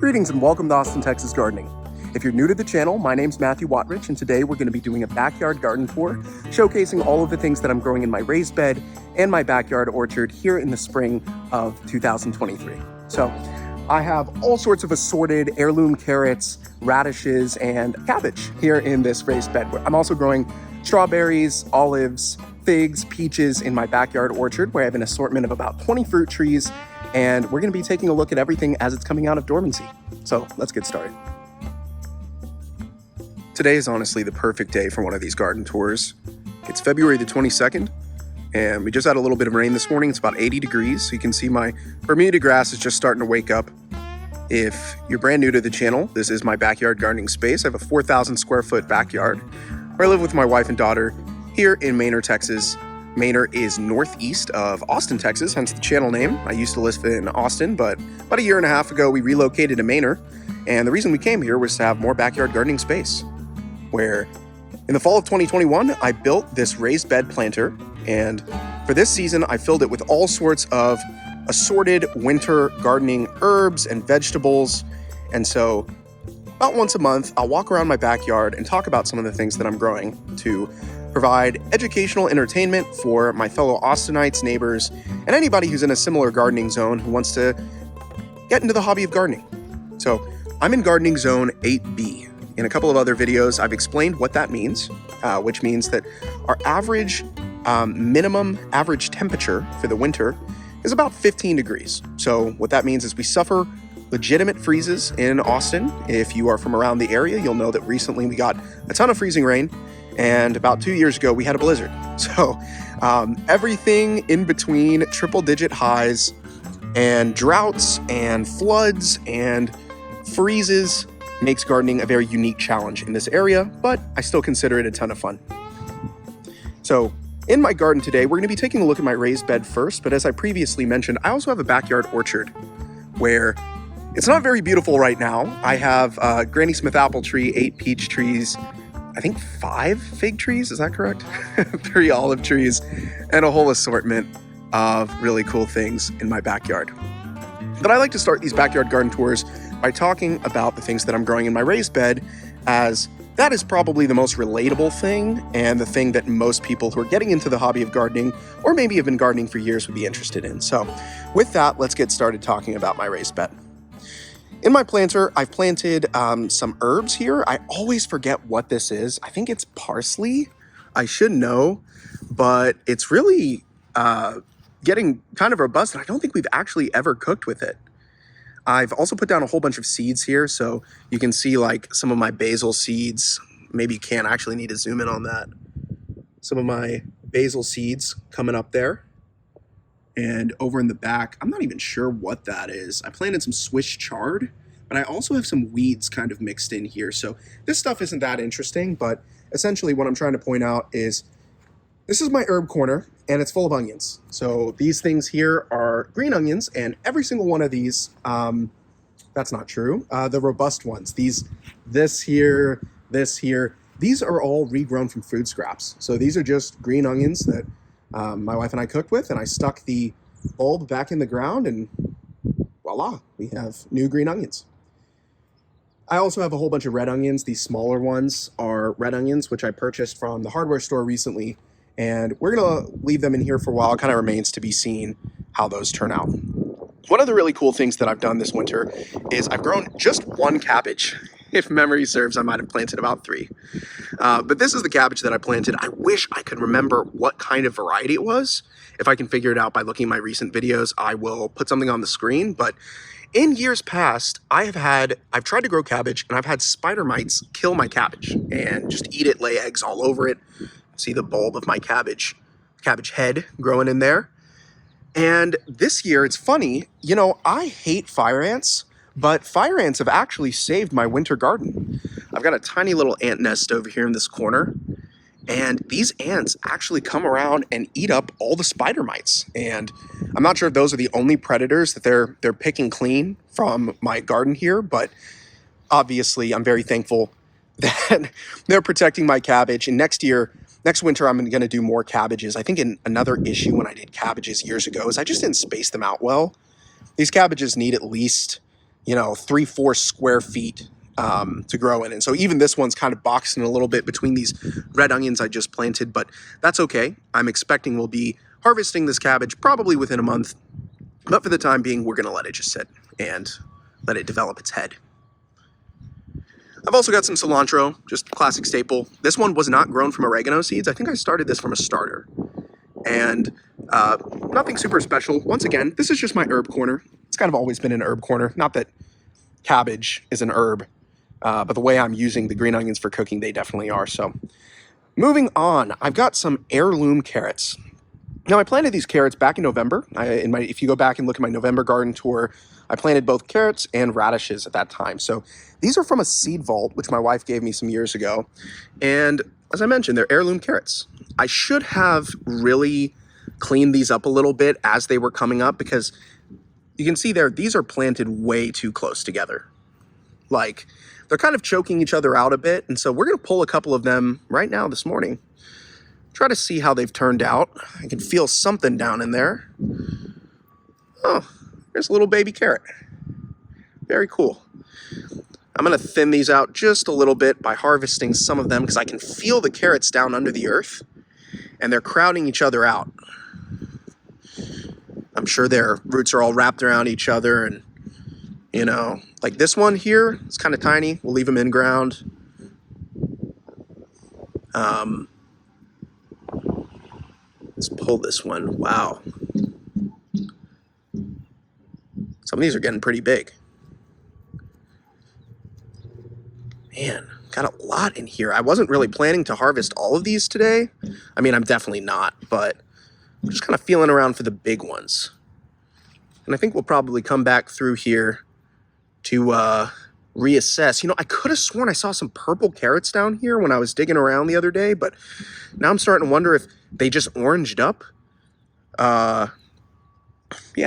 Greetings and welcome to Austin, Texas Gardening. If you're new to the channel, my name's Matthew Wattrich, and today we're going to be doing a backyard garden tour, showcasing all of the things that I'm growing in my raised bed and my backyard orchard here in the spring of 2023. So I have all sorts of assorted heirloom carrots, radishes, and cabbage here in this raised bed. I'm also growing strawberries, olives, figs, peaches in my backyard orchard, where I have an assortment of about 20 fruit trees, and we're going to be taking a look at everything as it's coming out of dormancy. So let's get started. Today is honestly the perfect day for one of these garden tours. It's February the 22nd, and we just had a little bit of rain this morning. It's about 80 degrees, so you can see my Bermuda grass is just starting to wake up. If you're brand new to the channel, this is my backyard gardening space. I have a 4,000 square foot backyard where I live with my wife and daughter here in Manor, Texas. Manor is northeast of Austin, Texas, hence the channel name. I used to live in Austin, but about a year and a half ago, we relocated to Manor. And the reason we came here was to have more backyard gardening space, where in the fall of 2021, I built this raised bed planter. And for this season, I filled it with all sorts of assorted winter gardening herbs and vegetables. And so about once a month, I'll walk around my backyard and talk about some of the things that I'm growing to provide educational entertainment for my fellow Austinites, neighbors, and anybody who's in a similar gardening zone who wants to get into the hobby of gardening. So I'm in gardening zone 8B. In a couple of other videos, I've explained what that means, which means that our average minimum average temperature for the winter is about 15 degrees. So what that means is we suffer legitimate freezes in Austin. If you are from around the area, you'll know that recently we got a ton of freezing rain, and about 2 years ago we had a blizzard. So everything in between triple-digit highs and droughts and floods and freezes makes gardening a very unique challenge in this area, but I still consider it a ton of fun. So in my garden today, we're going to be taking a look at my raised bed first, but as I previously mentioned, I also have a backyard orchard where it's not very beautiful right now. I have a Granny Smith apple tree, 8 peach trees, I think 5 fig trees, is that correct? 3 olive trees, and a whole assortment of really cool things in my backyard. But I like to start these backyard garden tours by talking about the things that I'm growing in my raised bed, as that is probably the most relatable thing and the thing that most people who are getting into the hobby of gardening or maybe have been gardening for years would be interested in. So with that, let's get started talking about my raised bed. In my planter, I've planted some herbs here. I always forget what this is. I think it's parsley. I should know, but it's really getting kind of robust, and I don't think we've actually ever cooked with it. I've also put down a whole bunch of seeds here, so you can see like some of my basil seeds. Maybe you can't actually need to zoom in on that. Some of my basil seeds coming up there. And over in the back, I'm not even sure what that is. I planted some Swiss chard, but I also have some weeds kind of mixed in here. So this stuff isn't that interesting, but essentially what I'm trying to point out is this is my herb corner, and it's full of onions. So these things here are green onions, and every single one of these, that's not true. The robust ones, this here, these are all regrown from food scraps. So these are just green onions that my wife and I cooked with, and I stuck the bulb back in the ground, and voila, we have new green onions. I also have a whole bunch of red onions. These smaller ones are red onions, which I purchased from the hardware store recently, and we're gonna leave them in here for a while. It kind of remains to be seen how those turn out. One of the really cool things that I've done this winter is I've grown just 1 cabbage. If memory serves, I might have planted about 3. But this is the cabbage that I planted. I wish I could remember what kind of variety it was. If I can figure it out by looking at my recent videos, I will put something on the screen. But in years past, I've tried to grow cabbage, and I've had spider mites kill my cabbage and just eat it, lay eggs all over it. See the bulb of my cabbage head growing in there. And this year, it's funny, you know, I hate fire ants, but fire ants have actually saved my winter garden. I've got a tiny little ant nest over here in this corner, and these ants actually come around and eat up all the spider mites. And I'm not sure if those are the only predators that they're picking clean from my garden here, but obviously I'm very thankful that they're protecting my cabbage. And next winter, I'm going to do more cabbages. I think another issue when I did cabbages years ago is I just didn't space them out well. These cabbages need at least 3-4 square feet to grow in. And so even this one's kind of boxed in a little bit between these red onions I just planted, but that's okay. I'm expecting we'll be harvesting this cabbage probably within a month. But for the time being, we're going to let it just sit and let it develop its head. I've also got some cilantro, just classic staple. This one was not grown from oregano seeds. I think I started this from a starter. And nothing super special. Once again, this is just my herb corner. It's kind of always been an herb corner. Not that cabbage is an herb, but the way I'm using the green onions for cooking, they definitely are. So moving on, I've got some heirloom carrots. Now, I planted these carrots back in November. If you go back and look at my November garden tour, I planted both carrots and radishes at that time. So these are from a seed vault, which my wife gave me some years ago. And as I mentioned, they're heirloom carrots. I should have really cleaned these up a little bit as they were coming up, because you can see there, these are planted way too close together. Like, they're kind of choking each other out a bit. And so we're going to pull a couple of them right now this morning. Try to see how they've turned out. I can feel something down in there. Oh, there's a little baby carrot. Very cool. I'm going to thin these out just a little bit by harvesting some of them, because I can feel the carrots down under the earth and they're crowding each other out. I'm sure their roots are all wrapped around each other, and like this one here, it's kind of tiny. We'll leave them in ground. Let's pull this one. Wow. Some of these are getting pretty big. Man, got a lot in here. I wasn't really planning to harvest all of these today. I mean, I'm definitely not, but I'm just kind of feeling around for the big ones. And I think we'll probably come back through here to reassess. I could have sworn I saw some purple carrots down here when I was digging around the other day, but now I'm starting to wonder if they just oranged up. Yeah,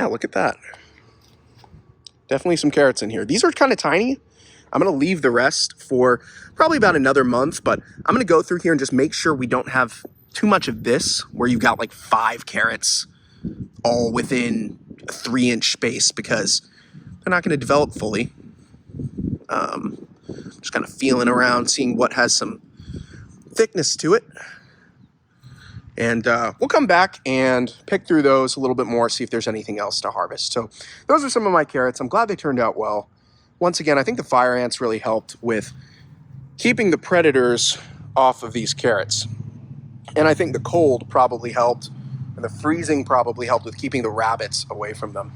look at that. Definitely some carrots in here. These are kind of tiny. I'm going to leave the rest for probably about another month, but I'm going to go through here and just make sure we don't have too much of this, where you've got like 5 carrots all within a 3-inch space, because they're not going to develop fully. Just kind of feeling around, seeing what has some thickness to it. And we'll come back and pick through those a little bit more, see if there's anything else to harvest. So those are some of my carrots. I'm glad they turned out well. Once again, I think the fire ants really helped with keeping the predators off of these carrots. And I think the cold probably helped, and the freezing probably helped with keeping the rabbits away from them.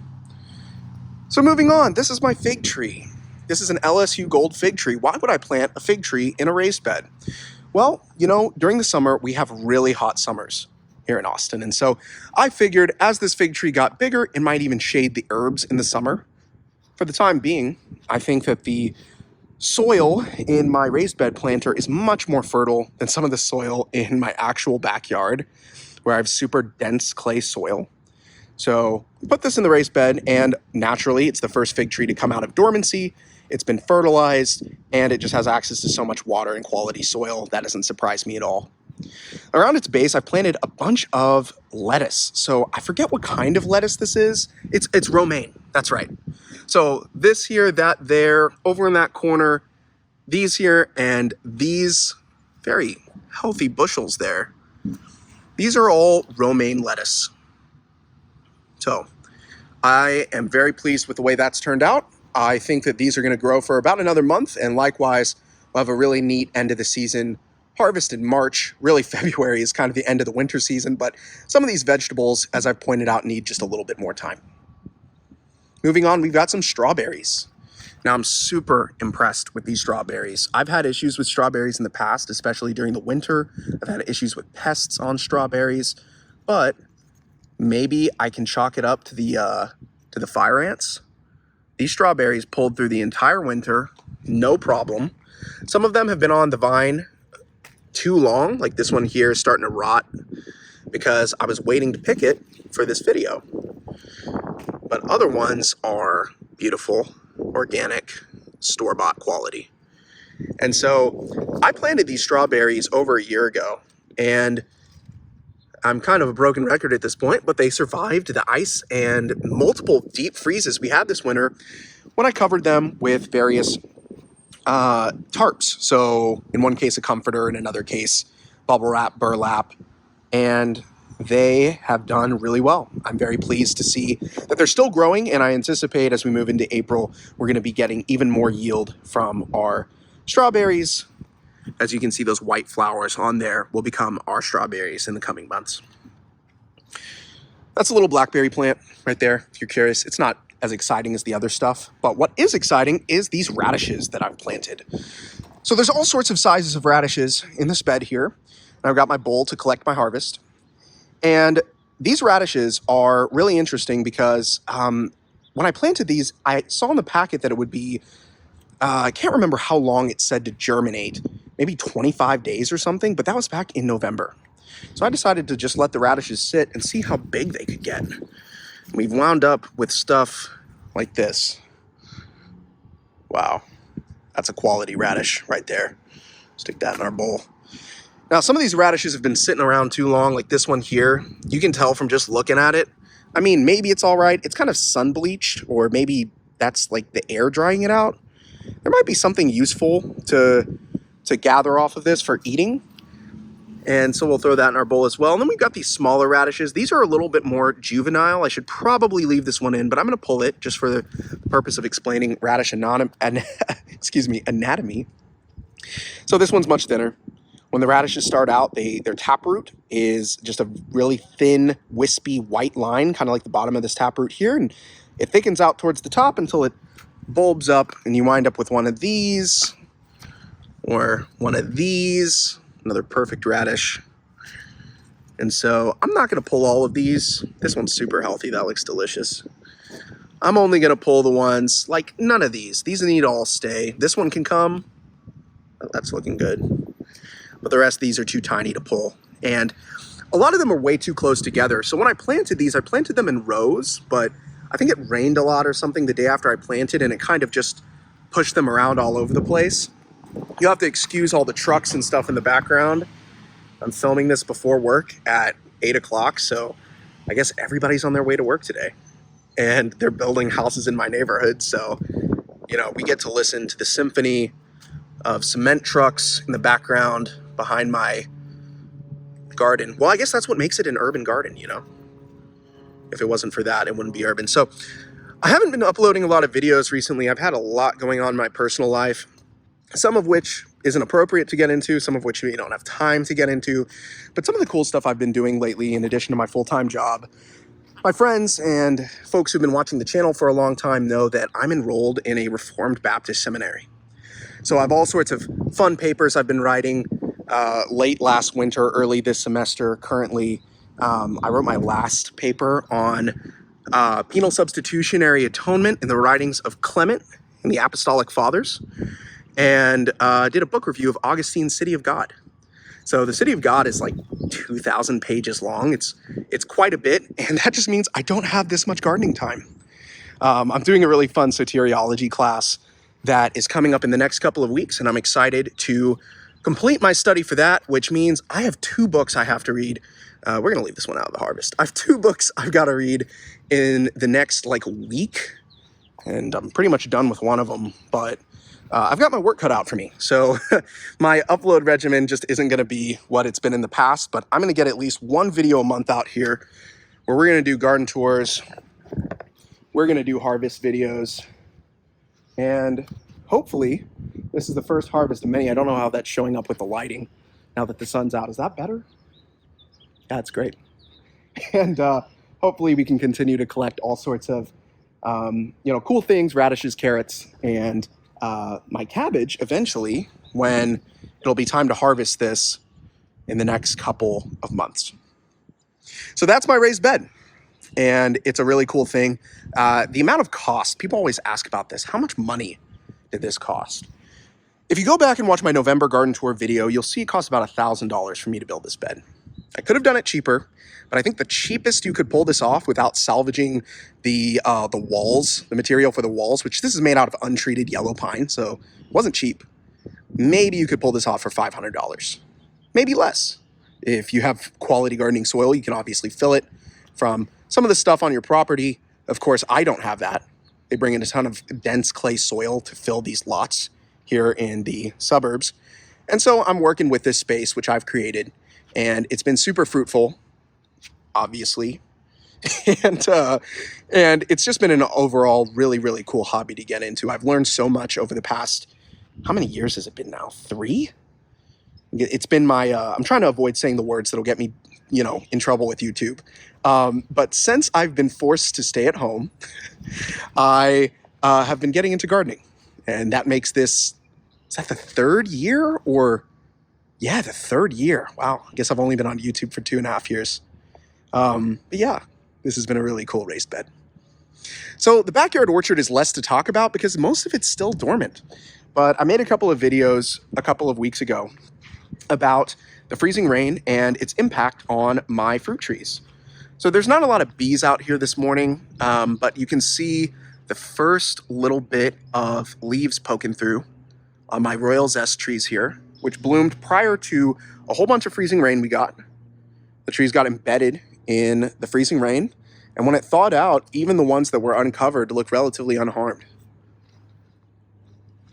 So moving on, this is my fig tree. This is an LSU gold fig tree. Why would I plant a fig tree in a raised bed? Well, during the summer, we have really hot summers here in Austin. And so I figured as this fig tree got bigger, it might even shade the herbs in the summer. For the time being, I think that the soil in my raised bed planter is much more fertile than some of the soil in my actual backyard, where I have super dense clay soil. So put this in the raised bed, and naturally, it's the first fig tree to come out of dormancy. It's been fertilized, and it just has access to so much water and quality soil. That doesn't surprise me at all. Around its base, I've planted a bunch of lettuce. So I forget what kind of lettuce this is. It's romaine. That's right. So this here, that there, over in that corner, these here, and these very healthy bushels there. These are all romaine lettuce. So I am very pleased with the way that's turned out. I think that these are going to grow for about another month, and likewise, we'll have a really neat end of the season harvest in March. Really, February is kind of the end of the winter season, but some of these vegetables, as I've pointed out, need just a little bit more time. Moving on, we've got some strawberries. Now, I'm super impressed with these strawberries. I've had issues with strawberries in the past, especially during the winter. I've had issues with pests on strawberries, but maybe I can chalk it up to the fire ants. These strawberries pulled through the entire winter, no problem. Some of them have been on the vine too long, like this one here is starting to rot because I was waiting to pick it for this video. But other ones are beautiful, organic, store-bought quality. And so I planted these strawberries over a year ago, and I'm kind of a broken record at this point, but they survived the ice and multiple deep freezes we had this winter. when I covered them with various tarps. So in one case, a comforter, in another case, bubble wrap, burlap, and they have done really well. I'm very pleased to see that they're still growing, and I anticipate as we move into April, we're going to be getting even more yield from our strawberries. As you can see, those white flowers on there will become our strawberries in the coming months. That's a little blackberry plant right there, if you're curious. It's not as exciting as the other stuff, but what is exciting is these radishes that I've planted. So there's all sorts of sizes of radishes in this bed here. And I've got my bowl to collect my harvest. And these radishes are really interesting because when I planted these, I saw in the packet that it would be, I can't remember how long it said to germinate, maybe 25 days or something, but that was back in November. So I decided to just let the radishes sit and see how big they could get. We've wound up with stuff like this. Wow, that's a quality radish right there. Stick that in our bowl. Now, some of these radishes have been sitting around too long, like this one here. You can tell from just looking at it. I mean, maybe it's all right. It's kind of sun bleached, or maybe that's like the air drying it out. There might be something useful to gather off of this for eating. And so we'll throw that in our bowl as well. And then we've got these smaller radishes. These are a little bit more juvenile. I should probably leave this one in, but I'm going to pull it just for the purpose of explaining radish anatomy. So this one's much thinner. When the radishes start out, their taproot is just a really thin, wispy white line, kind of like the bottom of this taproot here. And it thickens out towards the top until it bulbs up, and you wind up with one of these or one of these. Another perfect radish. And so I'm not going to pull all of these. This one's super healthy. That looks delicious. I'm only going to pull the ones like none of these. These need to all stay. This one can come. Oh, that's looking good. But the rest of these are too tiny to pull. And a lot of them are way too close together. So when I planted these, I planted them in rows, but I think it rained a lot or something the day after I planted, and it kind of just pushed them around all over the place. You'll have to excuse all the trucks and stuff in the background. I'm filming this before work at 8 o'clock, so I guess everybody's on their way to work today. And they're building houses in my neighborhood, so, you know, we get to listen to the symphony of cement trucks in the background behind my garden. Well, I guess that's what makes it an urban garden, you know? If it wasn't for that, it wouldn't be urban. So I haven't been uploading a lot of videos recently. I've had a lot going on in my personal life, some of which isn't appropriate to get into, some of which we don't have time to get into. But some of the cool stuff I've been doing lately, in addition to my full-time job, my friends and folks who've been watching the channel for a long time know that I'm enrolled in a Reformed Baptist seminary. So I have all sorts of fun papers I've been writing late last winter, early this semester. Currently, I wrote my last paper on penal substitutionary atonement in the writings of Clement and the Apostolic Fathers, and did a book review of Augustine's City of God. So the City of God is like 2,000 pages long. It's quite a bit, and that just means I don't have this much gardening time. I'm doing a really fun soteriology class that is coming up in the next couple of weeks, and I'm excited to complete my study for that, which means I have 2 books I have to read. We're going to leave this one out of the harvest. I have 2 books I've got to read in the next like week, and I'm pretty much done with one of them, but I've got my work cut out for me. So my upload regimen just isn't going to be what it's been in the past, but I'm going to get at least 1 video a month out here where we're going to do garden tours. We're going to do harvest videos, and hopefully this is the first harvest of many. I don't know how that's showing up with the lighting now that the sun's out. Is that better? That's great. And hopefully we can continue to collect all sorts of, cool things, radishes, carrots, and my cabbage eventually when it'll be time to harvest this in the next couple of months. So that's my raised bed, and it's a really cool thing. The amount of cost, people always ask about this. How much money did this cost? If you go back and watch my November garden tour video, you'll see it cost about $1,000 for me to build this bed. I could have done it cheaper, but I think the cheapest you could pull this off without salvaging the walls, the material for the walls, which this is made out of untreated yellow pine, so it wasn't cheap. Maybe you could pull this off for $500, maybe less. If you have quality gardening soil, you can obviously fill it from some of the stuff on your property. Of course, I don't have that. They bring in a ton of dense clay soil to fill these lots here in the suburbs. And so I'm working with this space, which I've created, and it's been super fruitful, obviously. and it's just been an overall really, really cool hobby to get into. I've learned so much over the past, how many years has it been now? 3? It's been my, I'm trying to avoid saying the words that'll get me, in trouble with YouTube. But since I've been forced to stay at home, I have been getting into gardening. And that makes this, is that the 3rd year? Or, yeah, the 3rd year. Wow, I guess I've only been on YouTube for 2.5 years. But yeah, this has been a really cool raised bed. So the backyard orchard is less to talk about because most of it's still dormant. But I made a couple of videos a couple of weeks ago about the freezing rain and its impact on my fruit trees. So there's not a lot of bees out here this morning, but you can see the first little bit of leaves poking through on my Royal Zest trees here, which bloomed prior to a whole bunch of freezing rain we got. The trees got embedded in the freezing rain, and when it thawed out, even the ones that were uncovered looked relatively unharmed.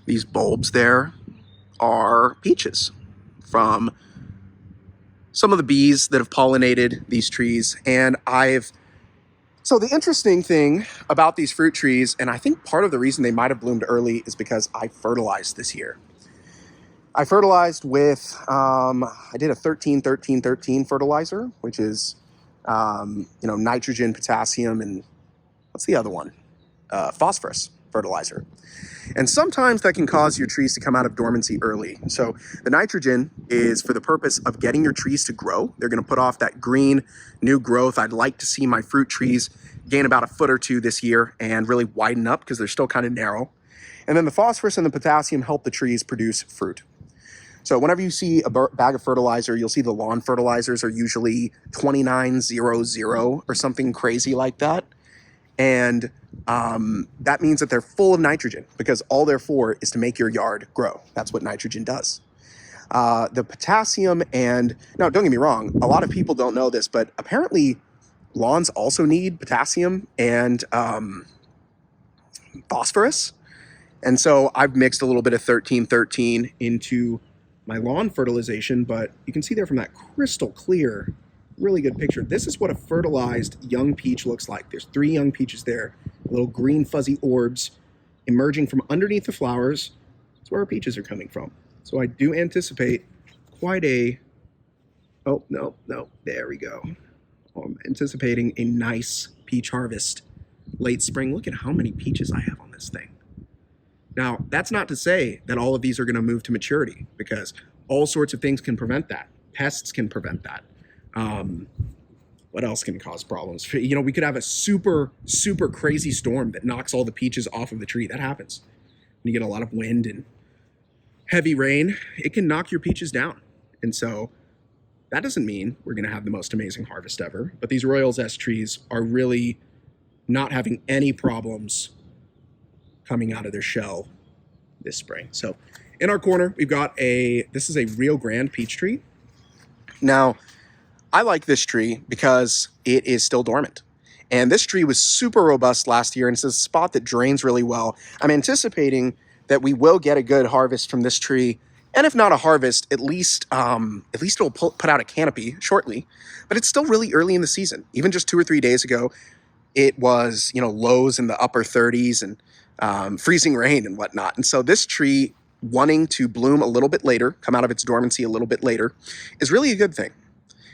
These bulbs there are peaches from some of the bees that have pollinated these trees. And so the interesting thing about these fruit trees, and I think part of the reason they might have bloomed early, is because I fertilized this year. I fertilized with, I did a 13-13-13 fertilizer, which is, nitrogen, potassium, and what's the other one? Phosphorus fertilizer. And sometimes that can cause your trees to come out of dormancy early. So the nitrogen is for the purpose of getting your trees to grow. They're going to put off that green new growth. I'd like to see my fruit trees gain about 1 foot or 2 this year and really widen up because they're still kind of narrow. And then the phosphorus and the potassium help the trees produce fruit. So whenever you see a bag of fertilizer, you'll see the lawn fertilizers are usually 2900 or something crazy like that. And that means that they're full of nitrogen because all they're for is to make your yard grow. That's what nitrogen does. The potassium now don't get me wrong, a lot of people don't know this, but apparently lawns also need potassium and phosphorus. And so I've mixed a little bit of 13-13 into my lawn fertilization, but you can see there from that crystal clear, really good picture. This is what a fertilized young peach looks like. There's 3 young peaches there, little green fuzzy orbs emerging from underneath the flowers. That's where our peaches are coming from. So I do anticipate quite a, oh, no, there we go. I'm anticipating a nice peach harvest late spring. Look at how many peaches I have on this thing. Now, that's not to say that all of these are going to move to maturity because all sorts of things can prevent that. Pests can prevent that. What else can cause problems? We could have a super, super crazy storm that knocks all the peaches off of the tree. That happens. When you get a lot of wind and heavy rain, it can knock your peaches down. And so that doesn't mean we're going to have the most amazing harvest ever. But these Royal Zest trees are really not having any problems coming out of their shell this spring. So in our corner, we've got this is a Rio Grande peach tree. Now, I like this tree because it is still dormant. And this tree was super robust last year, and it's a spot that drains really well. I'm anticipating that we will get a good harvest from this tree. And if not a harvest, at least it'll put out a canopy shortly. But it's still really early in the season. Even just 2 or 3 days ago, it was, lows in the upper 30s and freezing rain and whatnot. And so this tree wanting to bloom a little bit later, come out of its dormancy a little bit later, is really a good thing.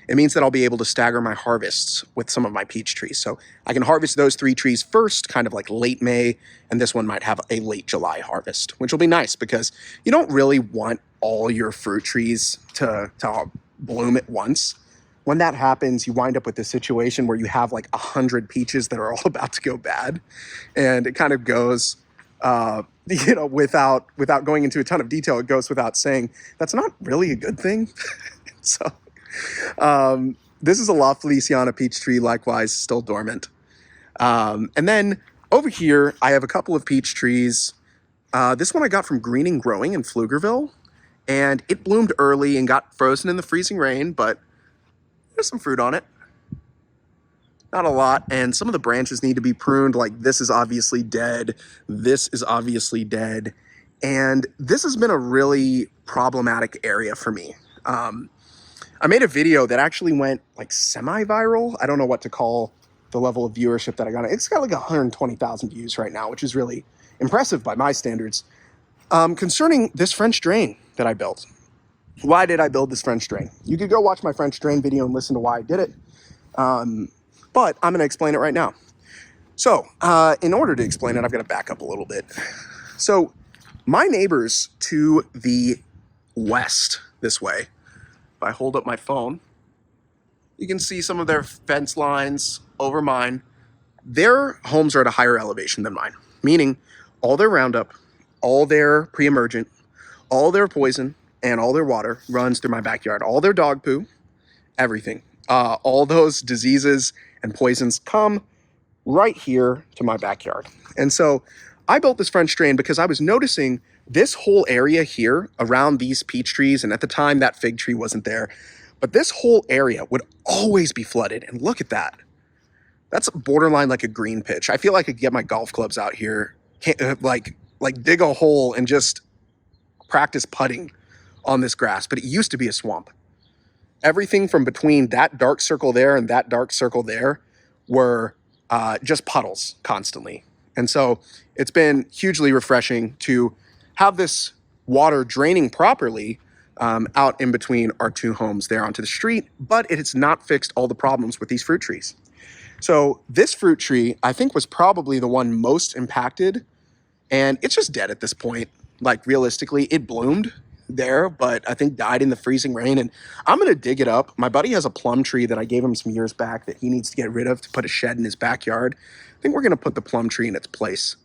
It means that I'll be able to stagger my harvests with some of my peach trees. So I can harvest those 3 trees first, kind of like late May, and this one might have a late July harvest, which will be nice because you don't really want all your fruit trees to bloom at once. When that happens, you wind up with this situation where you have like 100 peaches that are all about to go bad. And it kind of goes, without going into a ton of detail, it goes without saying, that's not really a good thing. So this is a La Feliciana peach tree, likewise, still dormant. And then over here, I have a couple of peach trees. This one I got from Greening Growing in Pflugerville, and it bloomed early and got frozen in the freezing rain, but there's some fruit on it. not a lot, and some of the branches need to be pruned. Like this is obviously dead, this is obviously dead, and this has been a really problematic area for me. I made a video that actually went like semi-viral. I don't know what to call the level of viewership that I got. It's got like 120,000 views right now, which is really impressive by my standards. Concerning this French drain that I built. Why did I build this French drain? You could go watch my French drain video and listen to why I did it. But I'm going to explain it right now. So in order to explain it, I've got to back up a little bit. So my neighbors to the west this way, if I hold up my phone, you can see some of their fence lines over mine. Their homes are at a higher elevation than mine, meaning all their Roundup, all their pre-emergent, all their poison, and all their water runs through my backyard. All their dog poo, everything. All those diseases and poisons come right here to my backyard. And so I built this French drain because I was noticing this whole area here around these peach trees, and at the time that fig tree wasn't there, but this whole area would always be flooded. And look at that. That's borderline like a green pitch. I feel like I could get my golf clubs out here, like dig a hole and just practice putting on this grass, but it used to be a swamp. Everything from between that dark circle there and that dark circle there were just puddles constantly. And so it's been hugely refreshing to have this water draining properly out in between our two homes there onto the street, but it has not fixed all the problems with these fruit trees. So this fruit tree, I think, was probably the one most impacted, and it's just dead at this point. Like realistically, it bloomed there, but I think died in the freezing rain, and I'm gonna dig it up. My buddy has a plum tree that I gave him some years back that he needs to get rid of to put a shed in his backyard. I think we're gonna put the plum tree in its place.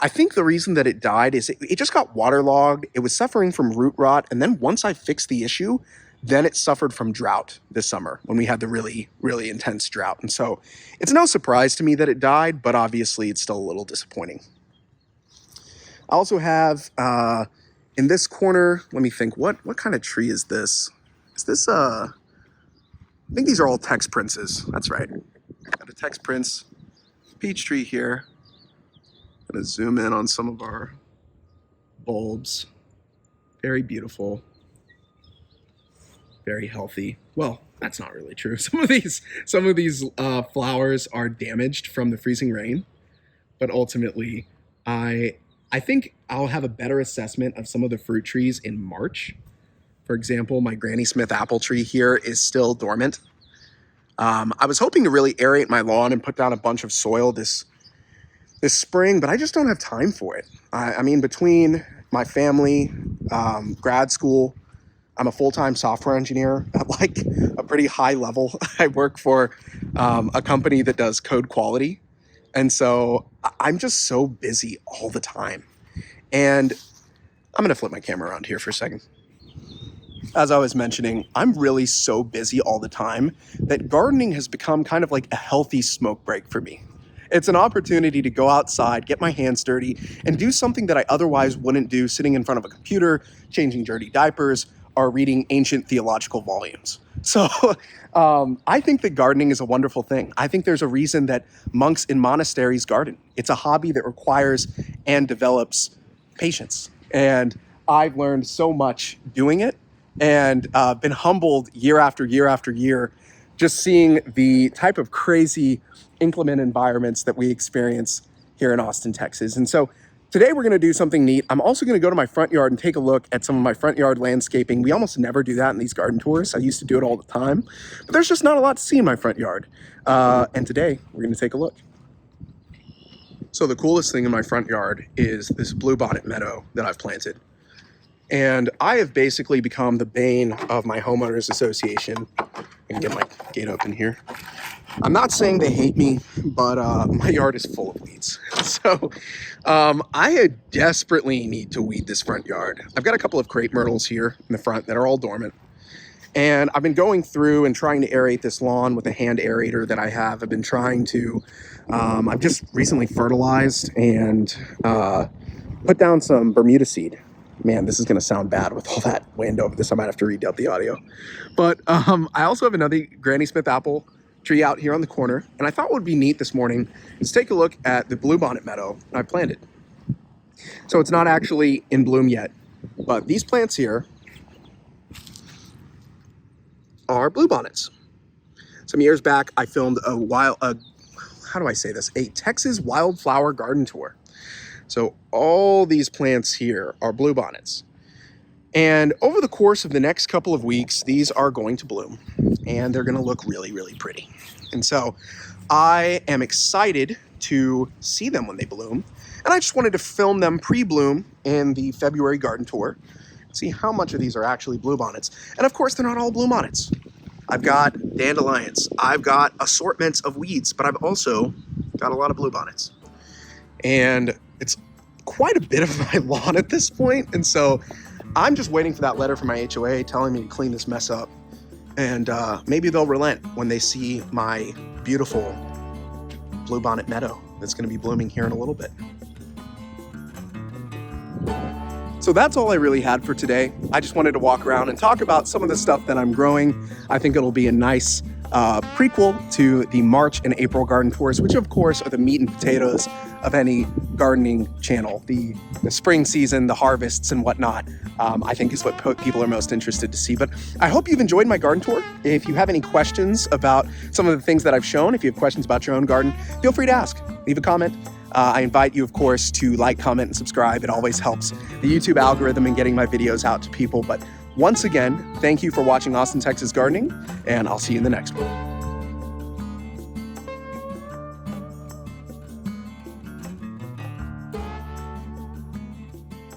I think the reason that it died is it just got waterlogged. It was suffering from root rot, and then once I fixed the issue, then it suffered from drought this summer when we had the really, really intense drought. And so it's no surprise to me that it died, but obviously it's still a little disappointing. I also have in this corner, let me think, what kind of tree is this? Is this, I think these are all Tex Princes. That's right. Got a Tex Prince peach tree here. Gonna zoom in on some of our bulbs. Very beautiful. Very healthy. Well, that's not really true. Some of these flowers are damaged from the freezing rain, but ultimately, I think I'll have a better assessment of some of the fruit trees in March. For example, my Granny Smith apple tree here is still dormant. I was hoping to really aerate my lawn and put down a bunch of soil this spring, but I just don't have time for it. I mean, between my family, grad school, I'm a full-time software engineer at like a pretty high level. I work for a company that does code quality. And so I'm just so busy all the time. And I'm going to flip my camera around here for a second. As I was mentioning, I'm really so busy all the time that gardening has become kind of like a healthy smoke break for me. It's an opportunity to go outside, get my hands dirty, and do something that I otherwise wouldn't do sitting in front of a computer, changing dirty diapers, or reading ancient theological volumes. So I think that gardening is a wonderful thing. I think there's a reason that monks in monasteries garden. It's a hobby that requires and develops patience. And I've learned so much doing it and been humbled year after year after year, just seeing the type of crazy inclement environments that we experience here in Austin, Texas. And so today we're gonna do something neat. I'm also gonna go to my front yard and take a look at some of my front yard landscaping. We almost never do that in these garden tours. I used to do it all the time, but there's just not a lot to see in my front yard. And today we're gonna take a look. So the coolest thing in my front yard is this Bluebonnet meadow that I've planted. And I have basically become the bane of my homeowners association. I can get my gate open here. I'm not saying they hate me, but my yard is full of weeds. So I desperately need to weed this front yard. I've got a couple of crepe myrtles here in the front that are all dormant. And I've been going through and trying to aerate this lawn with a hand aerator that I have. I've been trying to, I've just recently fertilized and put down some Bermuda seed. Man, this is going to sound bad with all that wind over this. I might have to redub the audio. But I also have another Granny Smith apple tree out here on the corner, and I thought what would be neat this morning is take a look at the Bluebonnet meadow I planted. So it's not actually in bloom yet, but these plants here are bluebonnets. Some years back, I filmed a Texas wildflower garden tour. So all these plants here are bluebonnets. And over the course of the next couple of weeks, these are going to bloom and they're gonna look really, really pretty. And so I am excited to see them when they bloom. And I just wanted to film them pre-bloom in the February garden tour, see how much of these are actually bluebonnets. And of course, they're not all bluebonnets. I've got dandelions, I've got assortments of weeds, but I've also got a lot of bluebonnets. And it's quite a bit of my lawn at this point. And so I'm just waiting for that letter from my HOA telling me to clean this mess up. And maybe they'll relent when they see my beautiful bluebonnet meadow that's gonna be blooming here in a little bit. So that's all I really had for today. I just wanted to walk around and talk about some of the stuff that I'm growing. I think it'll be a nice prequel to the March and April garden tours, which of course are the meat and potatoes of any gardening channel. The spring season, the harvests and whatnot, I think is what people are most interested to see. But I hope you've enjoyed my garden tour. If you have any questions about some of the things that I've shown, if you have questions about your own garden, feel free to ask. Leave a comment. I invite you, of course, to like, comment, and subscribe. It always helps the YouTube algorithm in getting my videos out to people. But once again, thank you for watching Austin, Texas Gardening, and I'll see you in the next one.